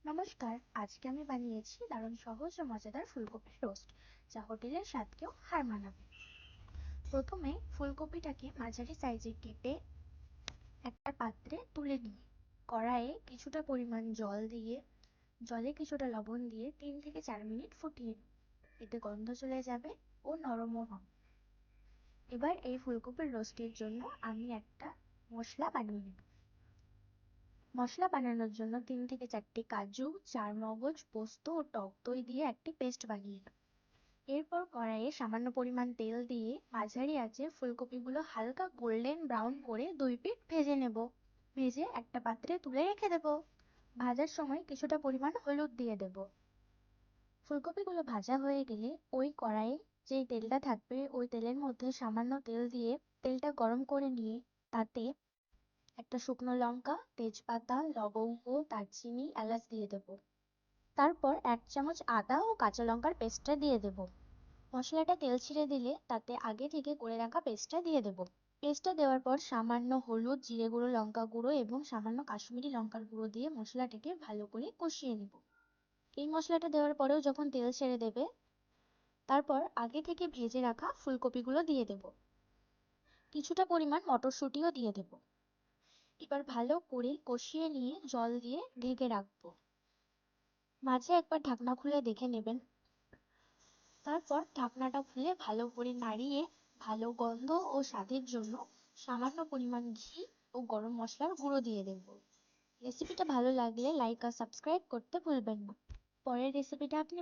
নমস্কার, আজকে আমি বানিয়েছি দারুণ সহজ ও মজাদার ফুলকপির রোস্ট, যা হোটেলের স্বাদকেও হার মানাবে। প্রথমে ফুলকপিটাকে মাঝারি সাইজে কেটে একটা পাত্রে তুলে নিয়ে কড়াইয়ে কিছুটা পরিমাণ জল দিয়ে জলে কিছুটা লবণ দিয়ে 3 থেকে 4 মিনিট ফুটিয়ে নিন। এতে গন্ধ চলে যাবে ও নরমও হবে। এবার এই ফুলকপির রোস্টের জন্য আমি একটা মশলা বানিয়ে নেব। মশলা বানানোর জন্য 3 থেকে 4টি কাজু, চারমগজ, পোস্ত ও টক দই দিয়ে একটি পেস্ট বানিয়ে নেব। এরপর কড়াইয়ে সামান্য পরিমাণ তেল দিয়ে মাঝারি আঁচে ফুলকপিগুলো হালকা গোল্ডেন ব্রাউন করে 2 পিঠ ভেজে নেব। ভেজে একটা পাত্রে তুলে রেখে দেব। ভাজার সময় কিছুটা পরিমাণ হলুদ দিয়ে দেব। ফুলকপিগুলো ভাজা হয়ে গেলে ওই কড়াইয়ে যেই তেলটা থাকবে ওই তেলের মধ্যে সামান্য তেল দিয়ে তেলটা গরম করে নিয়ে তাতে একটা শুকনো লঙ্কা, তেজপাতা, লবঙ্গ, দারচিনি, এলাচ দিয়ে দেব। তারপর 1 চামচ আদা ও কাঁচা লঙ্কার পেস্টটা দিয়ে দেব। মশলাটা তেল ছেড়ে দিলে তাতে আগে থেকে করে রাখা পেস্টটা দিয়ে দেব। পেস্টটা দেওয়ার পর সামান্য হলুদ, জিরে গুঁড়ো, লঙ্কা গুঁড়ো এবং সামান্য কাশ্মীরি লঙ্কার গুঁড়ো দিয়ে মশলাটাকে ভালো করে কষিয়ে নেব। এই মশলাটা দেওয়ার পরেও যখন তেল ছেড়ে দেবে, তারপর আগে থেকে ভেজে রাখা ফুলকপিগুলো দিয়ে দেব। কিছুটা পরিমাণ মটরশুঁটিও দিয়ে দেব। এবার ভালো করে কষিয়ে নিয়ে জল দিয়ে ঢেকে রাখবো। মাঝে একবার ঢাকনা খুলে দেখে নেবেন। তারপর ঢাকনাটা খুলে ভালো করে নাড়িয়ে ভালো গন্ধ ও স্বাদের জন্য সামান্য পরিমাণ ঘি ও গরম মশলার গুঁড়ো দিয়ে দেব। রেসিপিটা ভালো লাগলে লাইক আর সাবস্ক্রাইব করতে ভুলবেন না। পরের রেসিপিটা আপনি